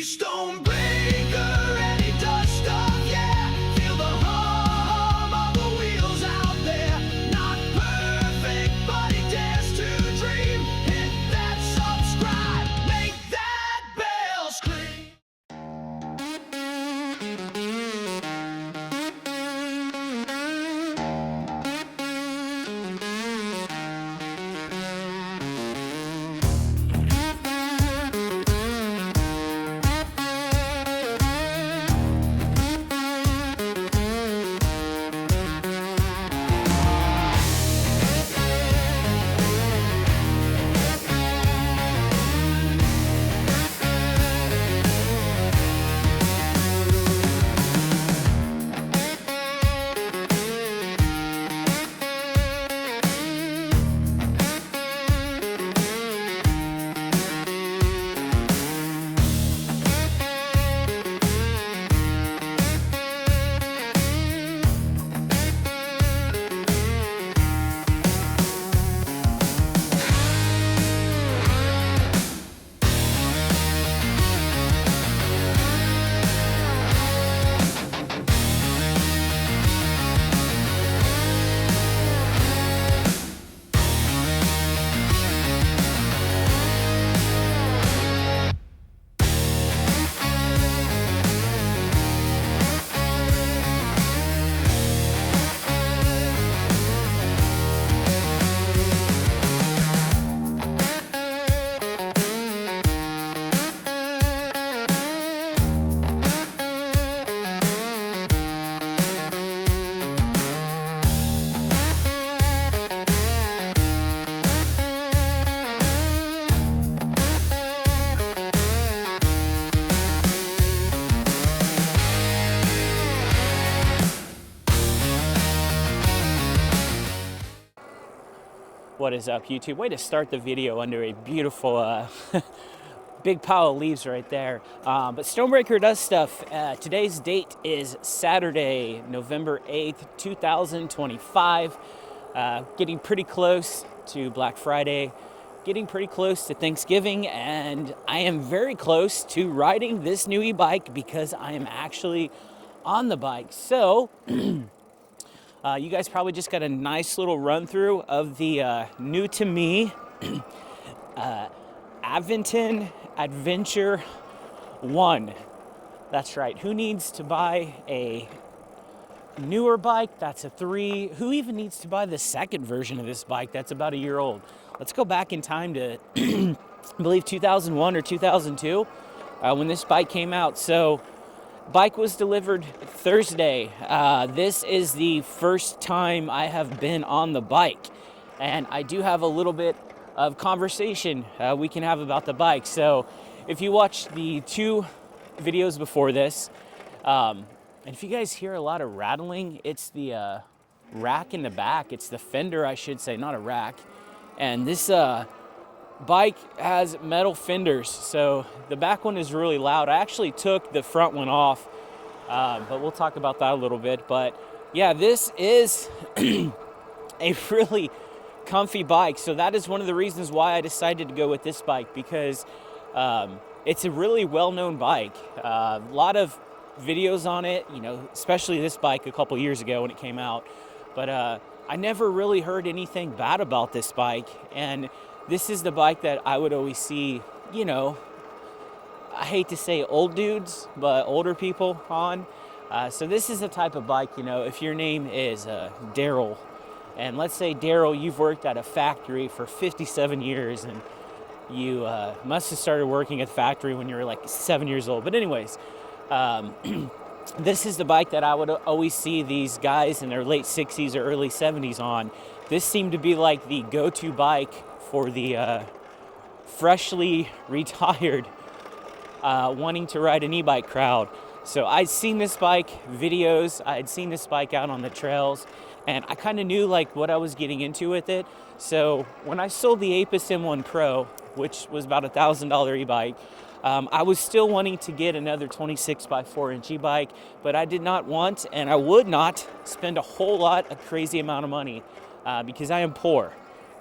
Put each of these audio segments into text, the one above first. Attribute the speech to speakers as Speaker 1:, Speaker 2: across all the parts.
Speaker 1: He's Stonebraker and he does stuff, yeah. Feel the hum of the wheels out there. Not perfect, but he dares to dream. Hit that subscribe, make that bell scream.
Speaker 2: What is up, YouTube? Way to start the video under a beautiful big pile of leaves right there. But Stonebraker does stuff. Today's date is Saturday, November 8th, 2025. Getting pretty close to Black Friday, getting pretty close to Thanksgiving, and I am very close to riding this new e-bike because I am actually on the bike. So you guys probably just got a nice little run through of the new to me Aventon Aventure1. That's right. Who needs to buy a newer bike? That's a 3. Who even needs to buy the second version of this bike that's about a year old? Let's go back in time to I believe 2001 or 2002 when this bike came out. So bike was delivered Thursday. This is the first time I have been on the bike, and I do have a little bit of conversation we can have about the bike. So if you watched the 2 videos before this, and if you guys hear a lot of rattling, it's the rack in the back. It's the fender, I should say, not a rack. And this bike has metal fenders, so the back one is really loud. I actually took the front one off, but we'll talk about that a little bit. But yeah, this is a really comfy bike, so that is one of the reasons why I decided to go with this bike, because it's a really well-known bike. A lot of videos on it, you know, especially this bike a couple years ago when it came out, but I never really heard anything bad about this bike. And this is the bike that I would always see, you know, I hate to say old dudes, but older people on. So this is the type of bike, you know, if your name is Daryl, and let's say, Daryl, you've worked at a factory for 57 years, and you must have started working at the factory when you were like 7 years old. But anyways, this is the bike that I would always see these guys in their late 60s or early 70s on. This seemed to be like the go-to bike for the freshly retired wanting to ride an e-bike crowd. So I'd seen this bike videos, I'd seen this bike out on the trails, and I kind of knew like what I was getting into with it. So when I sold the Apis M1 Pro, which was about $1,000 e-bike, I was still wanting to get another 26x4-inch e-bike, but I did not want, and I would not spend a whole lot, a crazy amount of money, because I am poor,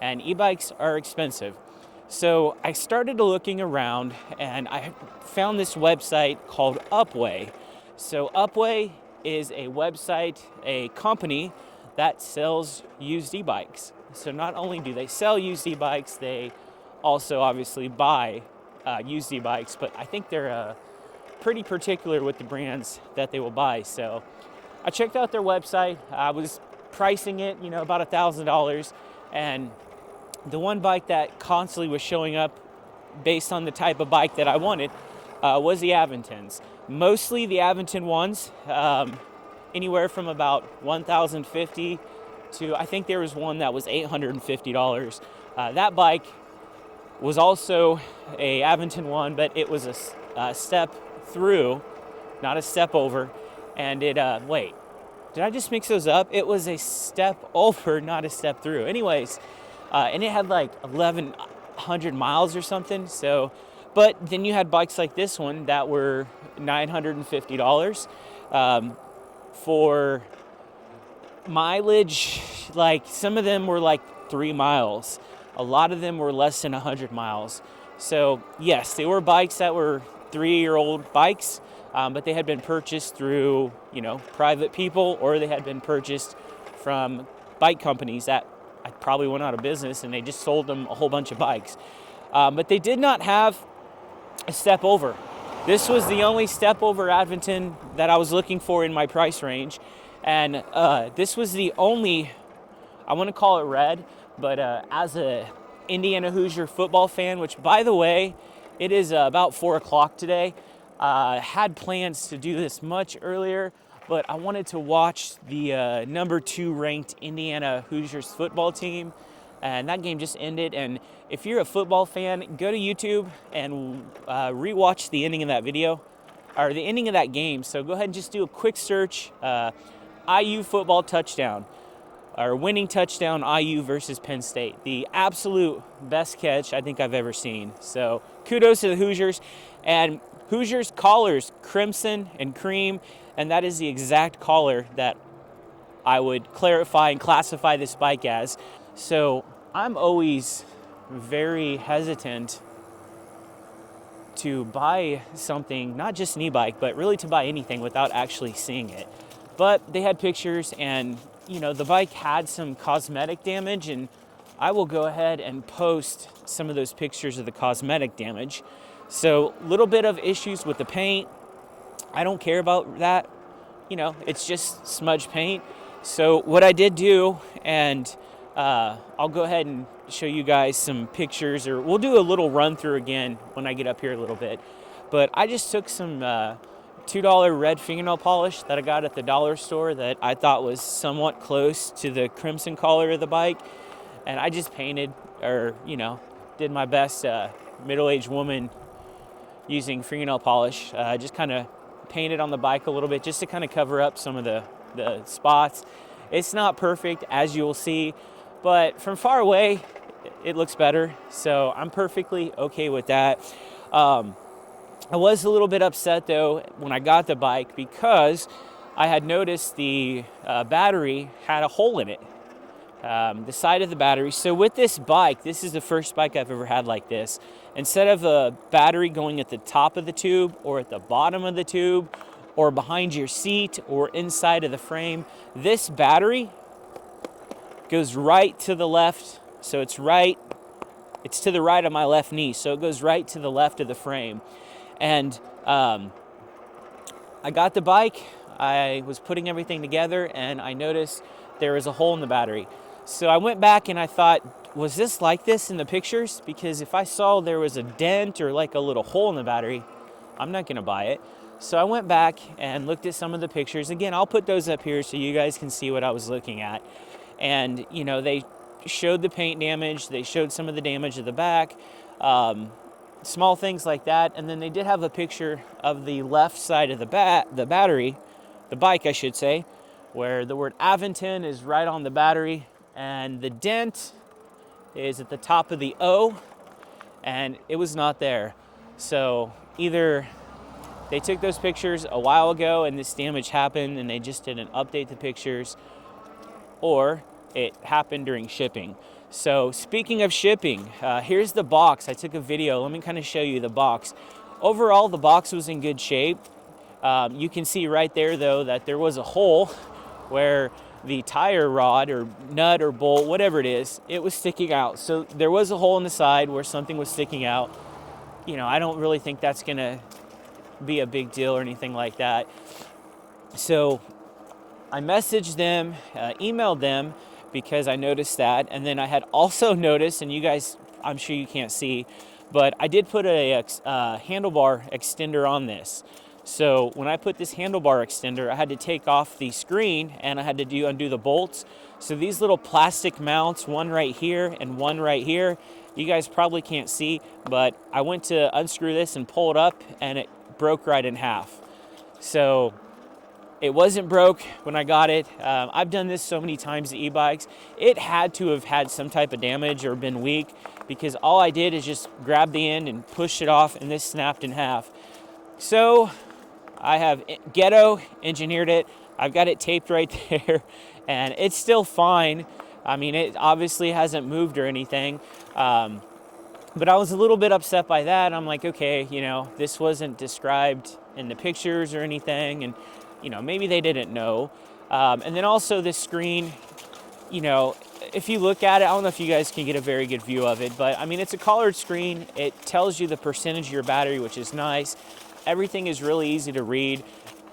Speaker 2: and e-bikes are expensive. So I started looking around and I found this website called Upway. So Upway is a website, a company that sells used e-bikes. So not only do they sell used e-bikes, they also obviously buy used e-bikes, but I think they're pretty particular with the brands that they will buy. So I checked out their website. I was pricing it, about $1,000, and the one bike that constantly was showing up based on the type of bike that I wanted was the Aventons. Mostly the Aventon ones, anywhere from about $1,050 to, I think there was one that was $850. That bike was also a Aventon one, but it was a step through, not a step over. And it, wait, did I just mix those up? It was a step over, not a step through. Anyways, and it had like 1,100 miles or something. So, but then you had bikes like this one that were $950 for mileage. Like some of them were like 3 miles. A lot of them were less than 100 miles. So yes, they were bikes that were 3-year-old bikes, but they had been purchased through, private people, or they had been purchased from bike companies that probably went out of business and they just sold them a whole bunch of bikes. But they did not have a step over. This was the only step over Aventon that I was looking for in my price range. And this was the only, I want to call it red, but as a Indiana Hoosier football fan, which by the way, it is about 4 o'clock today. Had plans to do this much earlier, but I wanted to watch the number 2 ranked Indiana Hoosiers football team, and that game just ended. And if you're a football fan, go to YouTube and rewatch the ending of that video, or the ending of that game. So go ahead and just do a quick search, IU football touchdown, or winning touchdown IU versus Penn State. The absolute best catch I think I've ever seen. So kudos to the Hoosiers. And Hoosiers collars, crimson and cream, and that is the exact collar that I would clarify and classify this bike as. So I'm always very hesitant to buy something, not just an e-bike, but really to buy anything without actually seeing it. But they had pictures, and the bike had some cosmetic damage, and I will go ahead and post some of those pictures of the cosmetic damage. So a little bit of issues with the paint. I don't care about that. It's just smudge paint. So what I did do, and I'll go ahead and show you guys some pictures, or we'll do a little run through again when I get up here a little bit. But I just took some $2 red fingernail polish that I got at the dollar store that I thought was somewhat close to the crimson color of the bike. And I just painted, or, did my best middle-aged woman using fingernail polish. Just kind of painted on the bike a little bit just to kind of cover up some of the spots. It's not perfect, as you'll see, but from far away, it looks better. So I'm perfectly okay with that. I was a little bit upset though when I got the bike, because I had noticed the battery had a hole in it, the side of the battery. So with this bike, this is the first bike I've ever had like this. Instead of a battery going at the top of the tube, or at the bottom of the tube, or behind your seat, or inside of the frame, this battery goes right to the left. So it's to the right of my left knee. So it goes right to the left of the frame. And I got the bike, I was putting everything together, and I noticed there was a hole in the battery. So I went back and I thought, was this like this in the pictures? Because if I saw there was a dent or like a little hole in the battery, I'm not gonna buy it. So I went back and looked at some of the pictures. Again, I'll put those up here so you guys can see what I was looking at. And they showed the paint damage, they showed some of the damage of the back, small things like that. And then they did have a picture of the left side of the battery, the bike I should say, where the word Aventon is right on the battery, and the dent is at the top of the O, and it was not there. So either they took those pictures a while ago and this damage happened and they just didn't update the pictures, or it happened during shipping. So speaking of shipping, here's the box. I took a video. Let me kind of show you the box. Overall, the box was in good shape. You can see right there, though, that there was a hole where the tire rod or nut or bolt, whatever it is, it was sticking out. So there was a hole in the side where something was sticking out. You know, I don't really think that's gonna be a big deal or anything like that. So I messaged them, emailed them, because I noticed that. And then I had also noticed, and you guys, I'm sure you can't see, but I did put a handlebar extender on this. So when I put this handlebar extender, I had to take off the screen and I had to undo the bolts. So these little plastic mounts, one right here and one right here, you guys probably can't see, but I went to unscrew this and pull it up and it broke right in half. So it wasn't broke when I got it. I've done this so many times to e-bikes. It had to have had some type of damage or been weak, because all I did is just grab the end and push it off and this snapped in half. So I have ghetto engineered it. I've got it taped right there and it's still fine. I mean, it obviously hasn't moved or anything. But I was a little bit upset by that. I'm like, okay, you know, this wasn't described in the pictures or anything. And you know, maybe they didn't know. And then also this screen, you know, if you look at it, I don't know if you guys can get a very good view of it, but I mean, it's a colored screen. It tells you the percentage of your battery, which is nice. Everything is really easy to read.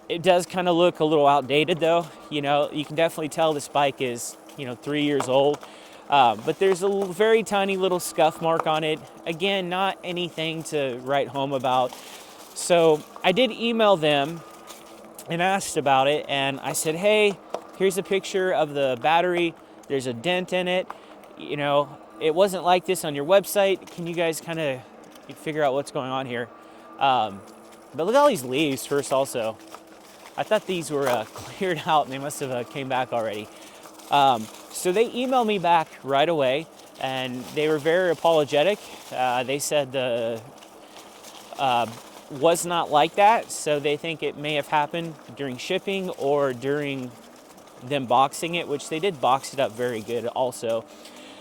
Speaker 2: It does kind of look a little outdated though. You know, you can definitely tell this bike is, you know, 3 years old. But there's a very tiny little scuff mark on it. Again, not anything to write home about. So I did email them and asked about it, and I said, hey, here's a picture of the battery. There's a dent in it. You know, it wasn't like this on your website. Can you guys kind of figure out what's going on here? But look at all these leaves first also. I thought these were cleared out and they must have came back already. So they emailed me back right away and they were very apologetic. They said the was not like that, so they think it may have happened during shipping or during them boxing it, which they did box it up very good also.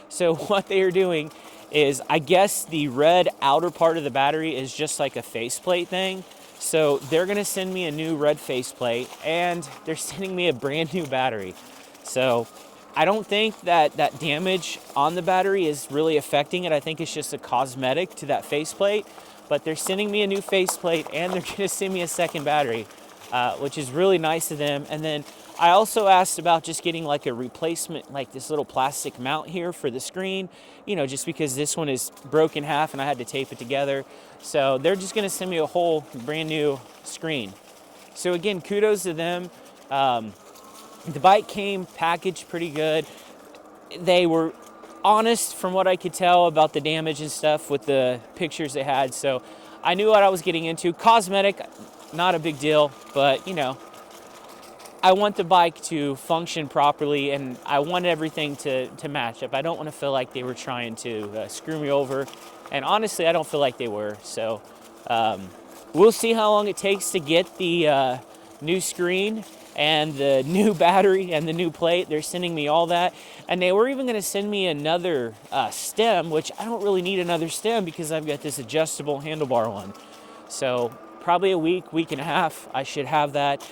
Speaker 2: So what they are doing is, I guess the red outer part of the battery is just like a faceplate thing. So they're gonna send me a new red faceplate and they're sending me a brand new battery. So I don't think that that damage on the battery is really affecting it. I think it's just a cosmetic to that faceplate. But they're sending me a new faceplate and they're gonna send me a second battery, which is really nice of them. And then I also asked about just getting like a replacement, like this little plastic mount here for the screen, you know, just because this one is broken in half and I had to tape it together. So they're just gonna send me a whole brand new screen. So again, kudos to them. The bike came packaged pretty good. They were honest from what I could tell about the damage and stuff with the pictures they had, so I knew what I was getting into. Cosmetic, not a big deal, but you know, I want the bike to function properly and I want everything to match up. I don't want to feel like they were trying to screw me over, and honestly I don't feel like they were. So we'll see how long it takes to get the new screen and the new battery and the new plate. They're sending me all that. And they were even gonna send me another stem, which I don't really need another stem because I've got this adjustable handlebar one. So probably a week and a half, I should have that.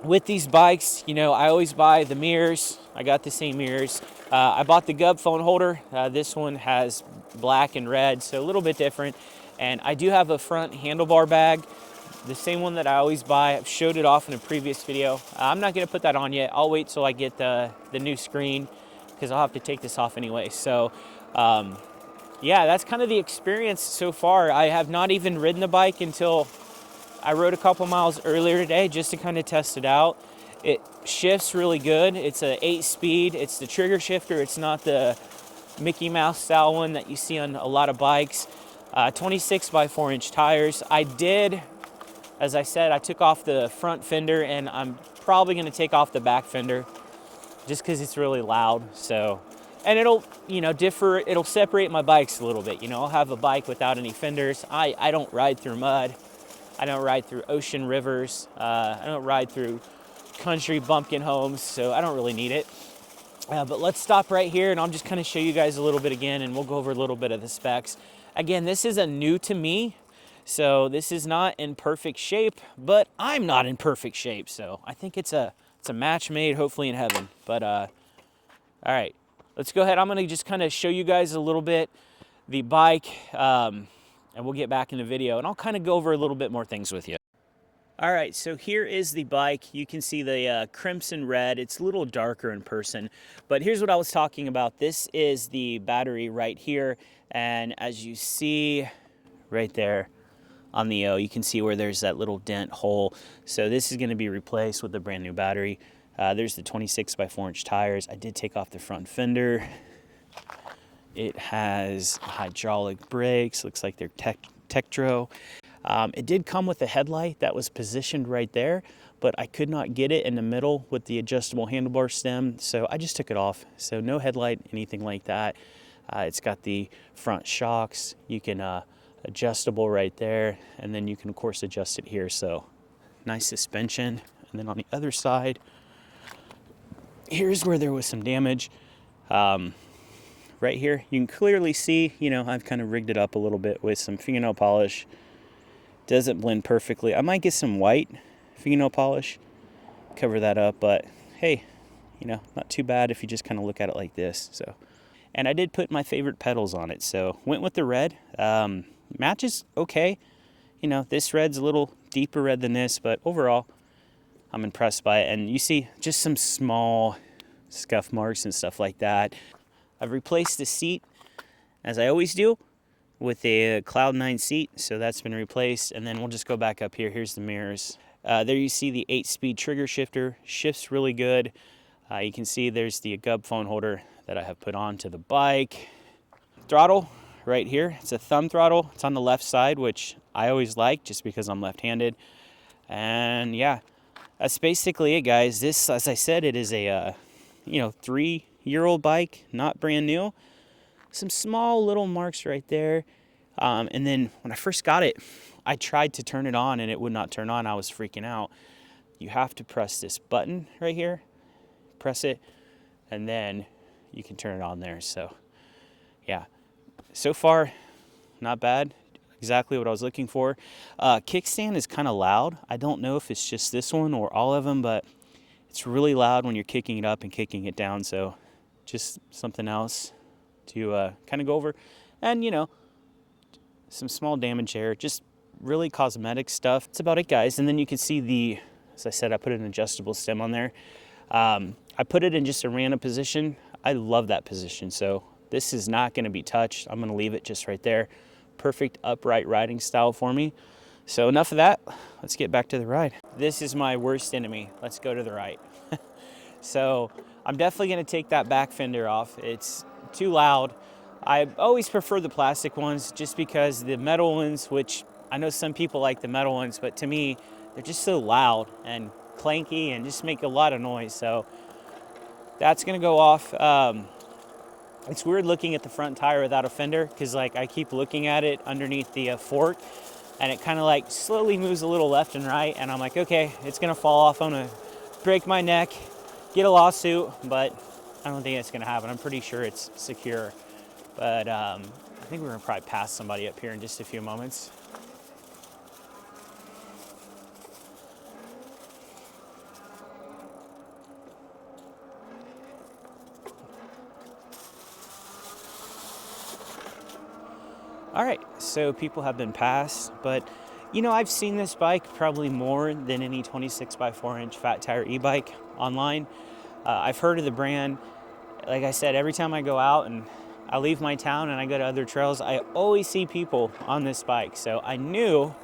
Speaker 2: With these bikes, you know, I always buy the mirrors. I got the same mirrors. I bought the Gub phone holder. This one has black and red, so a little bit different. And I do have a front handlebar bag, the same one that I always buy. I've showed it off in a previous video. I'm not gonna put that on yet. I'll wait till I get the new screen because I'll have to take this off anyway. So yeah, that's kind of the experience so far. I have not even ridden the bike until I rode a couple miles earlier today just to kind of test it out. It shifts really good. It's a 8-speed. It's the trigger shifter. It's not the Mickey Mouse style one that you see on a lot of bikes. 26 by 4-inch tires. I did, as I said, I took off the front fender and I'm probably gonna take off the back fender just because it's really loud. So, and it'll, you know, it'll separate my bikes a little bit. You know, I'll have a bike without any fenders. I don't ride through mud. I don't ride through ocean rivers. I don't ride through country bumpkin homes, so I don't really need it. But let's stop right here and I'll just kind of show you guys a little bit again and we'll go over a little bit of the specs. Again, this is a new to me, so this is not in perfect shape, but I'm not in perfect shape. So I think it's a match made, hopefully in heaven. But all right, let's go ahead. I'm gonna just kind of show you guys a little bit the bike and we'll get back in the video and I'll kind of go over a little bit more things with you. All right, so here is the bike. You can see the crimson red. It's a little darker in person, but here's what I was talking about. This is the battery right here, and as you see right there on the O, you can see where there's that little dent hole. So this is gonna be replaced with a brand new battery. There's the 26 by 4-inch tires. I did take off the front fender. It has hydraulic brakes, looks like they're Tektro. It did come with a headlight that was positioned right there, but I could not get it in the middle with the adjustable handlebar stem, so I just took it off. So no headlight, anything like that. It's got the front shocks. You can adjustable right there, and then you can of course adjust it here. So nice suspension. And then on the other side, here's where there was some damage. Right here, you can clearly see, you know, I've kind of rigged it up a little bit with some fingernail polish. Doesn't blend perfectly. I might get some white fingernail polish, cover that up, but hey, you know, not too bad if you just kind of look at it like this. So, and I did put my favorite pedals on it, so went with the red. Matches okay. You know, this red's a little deeper red than this, but overall, I'm impressed by it. And you see just some small scuff marks and stuff like that. I've replaced the seat, as I always do, with a Cloud 9 seat, so that's been replaced. And then we'll just go back up here. Here's the mirrors. There you see the 8-speed trigger shifter. Shifts really good. You can see there's the gub phone holder that I have put onto the bike. Throttle right here. It's a thumb throttle. It's on the left side, which I always like just because I'm left-handed. And yeah, that's basically it, guys. This, as I said, it is a 3-year-old bike, not brand new. Some small little marks right there. And then when I first got it, I tried to turn it on and it would not turn on. I was freaking out. You have to press this button right here, press it, and then you can turn it on there. So yeah, so far, not bad. Exactly what I was looking for. Kickstand is kind of loud. I don't know if it's just this one or all of them, but it's really loud when you're kicking it up and kicking it down. So just something else to kind of go over. And you know, some small damage there, just really cosmetic stuff. That's about it, guys. And then you can see as I said, I put an adjustable stem on there. I put it in just a random position. I love that position. So this is not gonna be touched. I'm gonna leave it just right there. Perfect upright riding style for me. So enough of that, let's get back to the ride. This is my worst enemy. Let's go to the right. So I'm definitely gonna take that back fender off. It's too loud. I always prefer the plastic ones just because the metal ones, which I know some people like the metal ones, but to me, they're just so loud and clanky and just make a lot of noise. So that's gonna go off. It's weird looking at the front tire without a fender because like I keep looking at it underneath the fork and it kind of like slowly moves a little left and right. And I'm like, okay, it's gonna fall off. I'm gonna break my neck, get a lawsuit, but I don't think it's gonna happen. I'm pretty sure it's secure. But I think we're gonna probably pass somebody up here in just a few moments. All right, so people have been passed, but you know, I've seen this bike probably more than any 26 by 4-inch fat tire e-bike online. I've heard of the brand. Like I said, every time I go out and I leave my town and I go to other trails, I always see people on this bike. So I knew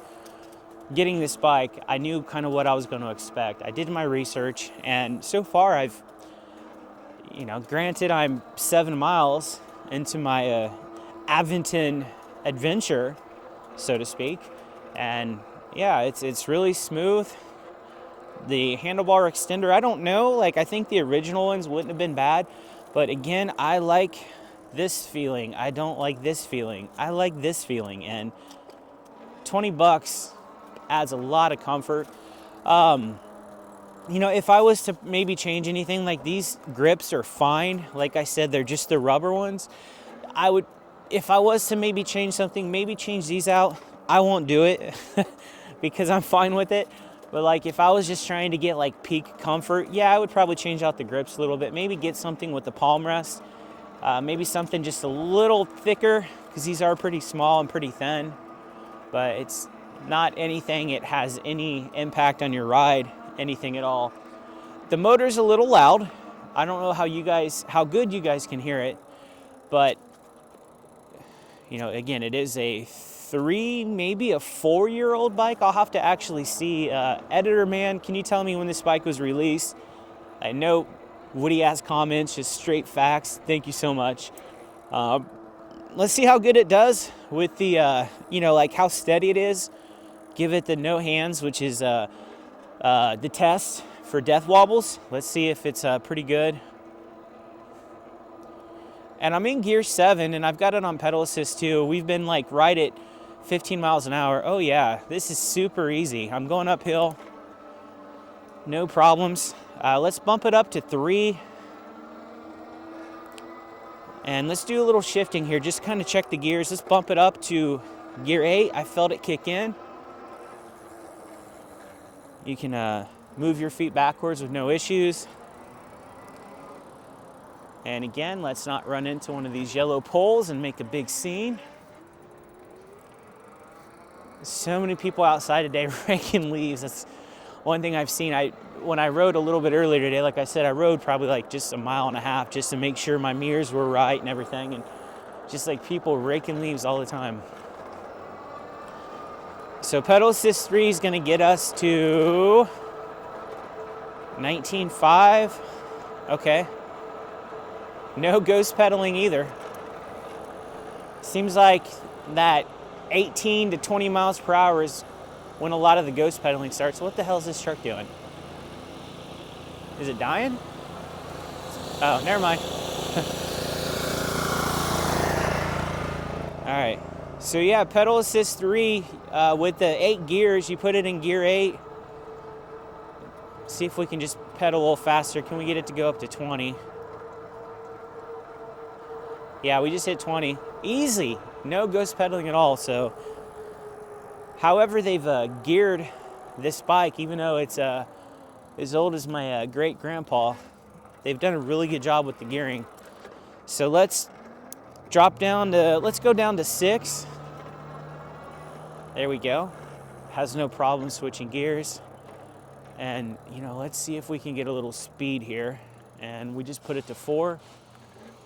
Speaker 2: getting this bike, I knew kind of what I was going to expect. I did my research, and so far I've, you know, granted I'm 7 miles into my Aventon Adventure, so to speak, and yeah, it's really smooth. The handlebar extender, I don't know, like I think the original ones wouldn't have been bad, but again, I like this feeling. I don't like this feeling. I like this feeling, and 20 bucks adds a lot of comfort. You know, if I was to maybe change anything, like these grips are fine. Like I said, they're just the rubber ones. I would, if I was to maybe change something, maybe change these out. I won't do it because I'm fine with it. But like if I was just trying to get like peak comfort, yeah, I would probably change out the grips a little bit. Maybe get something with the palm rest. Maybe something just a little thicker because these are pretty small and pretty thin. But it's not anything it has any impact on your ride, anything at all. The motor's a little loud. I don't know how good you guys can hear it, but you know, again, it is a 3, maybe a 4-year-old bike. I'll have to actually see. Editor man, can you tell me when this bike was released? I know Woody has comments, just straight facts. Thank you so much. Let's see how good it does with the, you know, like how steady it is. Give it the no hands, which is the test for death wobbles. Let's see if it's pretty good. And I'm in gear 7, and I've got it on pedal assist too. We've been like right at 15 miles an hour. Oh yeah, this is super easy. I'm going uphill, no problems. Let's bump it up to 3. And let's do a little shifting here, just kind of check the gears. Let's bump it up to gear 8. I felt it kick in. You can move your feet backwards with no issues. And again, let's not run into one of these yellow poles and make a big scene. So many people outside today raking leaves. That's one thing I've seen. When I rode a little bit earlier today, like I said, I rode probably like just a mile and a half just to make sure my mirrors were right and everything. And just like people raking leaves all the time. So pedal assist 3 is gonna get us to 19.5. Okay. No ghost pedaling either. Seems like that 18 to 20 miles per hour is when a lot of the ghost pedaling starts. What the hell is this truck doing? Is it dying? Oh, never mind. All right. So yeah, pedal assist 3 with the 8 gears. You put it in gear 8. See if we can just pedal a little faster. Can we get it to go up to 20? Yeah, we just hit 20. Easy. No ghost pedaling at all. So, however they've geared this bike, even though it's as old as my great-grandpa, they've done a really good job with the gearing. So let's go down to 6. There we go. Has no problem switching gears. And, you know, let's see if we can get a little speed here. And we just put it to 4.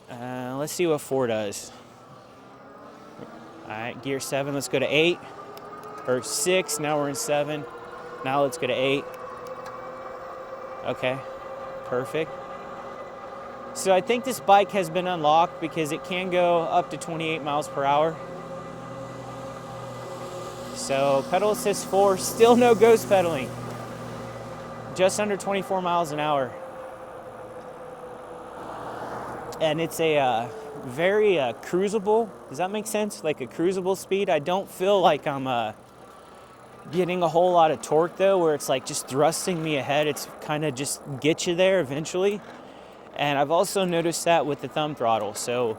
Speaker 2: Let's see what 4 does. All right, gear 7, let's go to 8. Or 6, now we're in 7. Now let's go to 8. Okay, perfect. So I think this bike has been unlocked because it can go up to 28 miles per hour. So pedal assist 4, still no ghost pedaling. Just under 24 miles an hour. And it's a very cruisable, does that make sense? Like a cruisable speed. I don't feel like I'm getting a whole lot of torque though, where it's like just thrusting me ahead. It's kind of just get you there eventually. And I've also noticed that with the thumb throttle. So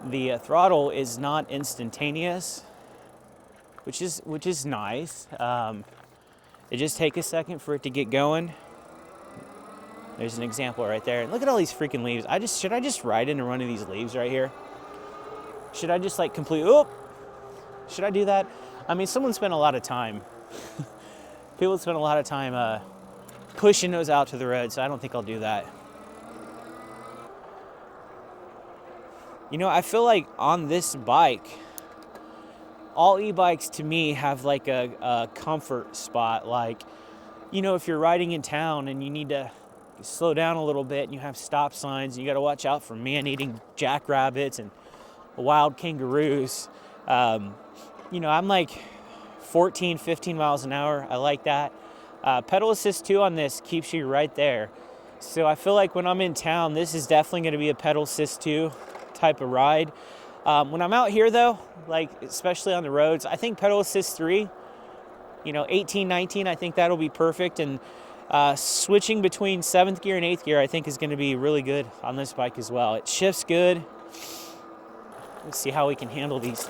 Speaker 2: the throttle is not instantaneous, which is nice. It just takes a second for it to get going. There's an example right there. And look at all these freaking leaves. Should I just ride into one of these leaves right here? Should I just like should I do that? I mean, someone spent a lot of time. People spent a lot of time pushing those out to the road, so I don't think I'll do that. You know, I feel like on this bike, all e-bikes to me have like a comfort spot. Like, you know, if you're riding in town and you need to slow down a little bit and you have stop signs and you got to watch out for man-eating jackrabbits and wild kangaroos. You know, I'm like 14, 15 miles an hour. I like that. Pedal assist 2 on this keeps you right there. So I feel like when I'm in town, this is definitely going to be a pedal assist 2 type of ride. When I'm out here though, like especially on the roads, I think pedal assist 3, you know, 18, 19, I think that'll be perfect. And Switching between 7th gear and 8th gear, I think, is going to be really good on this bike as well. It shifts good. Let's see how we can handle these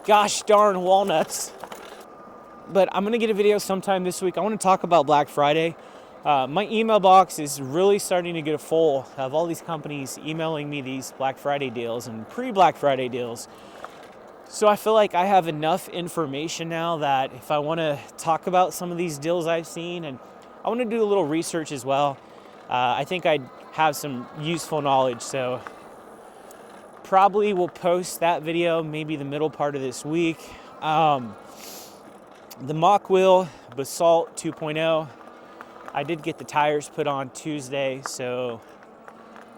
Speaker 2: gosh darn walnuts. But I'm going to get a video sometime this week. I want to talk about Black Friday. My email box is really starting to get full of all these companies emailing me these Black Friday deals and pre-Black Friday deals. So I feel like I have enough information now that if I want to talk about some of these deals I've seen, and I want to do a little research as well, I think I'd have some useful knowledge. So probably will post that video maybe the middle part of this week. The mock wheel Basalt 2.0. I did get the tires put on Tuesday, so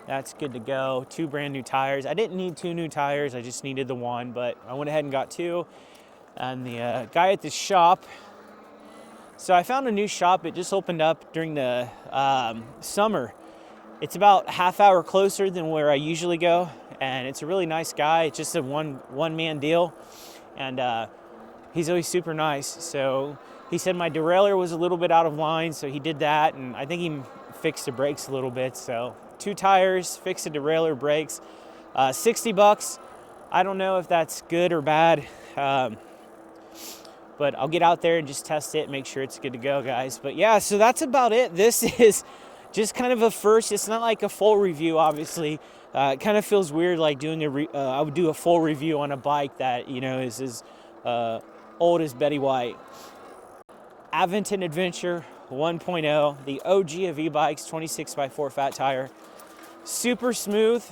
Speaker 2: that's good to go. 2 brand new tires. I didn't need 2 new tires, I just needed the 1, but I went ahead and got 2. And the guy at the shop, so I found a new shop. It just opened up during the summer. It's about a half hour closer than where I usually go, and it's a really nice guy. It's just a one-man deal, and he's always super nice. So he said my derailleur was a little bit out of line, so he did that, and I think he fixed the brakes a little bit. So 2 tires, fixed the derailleur, brakes, $60. I don't know if that's good or bad, but I'll get out there and just test it, make sure it's good to go, guys. But yeah, so that's about it. This is just kind of a first. It's not like a full review, obviously. It kind of feels weird, like doing I would do a full review on a bike that, you know, is as old as Betty White. Aventon Aventure 1.0, the OG of e-bikes, 26x4 fat tire. Super smooth,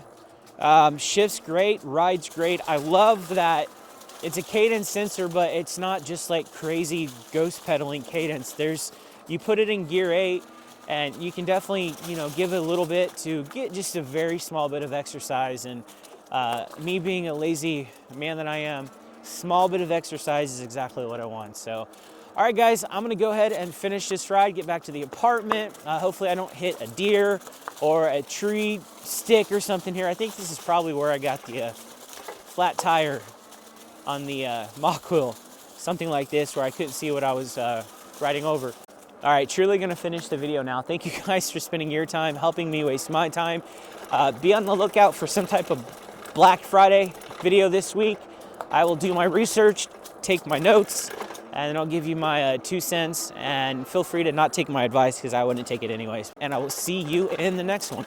Speaker 2: shifts great, rides great. I love that it's a cadence sensor, but it's not just like crazy ghost pedaling cadence. You put it in gear 8, and you can definitely, you know, give it a little bit to get just a very small bit of exercise. And me being a lazy man that I am, small bit of exercise is exactly what I want. So, all right, guys, I'm gonna go ahead and finish this ride, get back to the apartment. Hopefully I don't hit a deer or a tree stick or something here. I think this is probably where I got the flat tire on the mock wheel, something like this, where I couldn't see what I was riding over. All right, truly gonna finish the video now. Thank you guys for spending your time, helping me waste my time. Be on the lookout for some type of Black Friday video this week. I will do my research, take my notes, and then I'll give you my 2 cents, and feel free to not take my advice because I wouldn't take it anyways. And I will see you in the next one.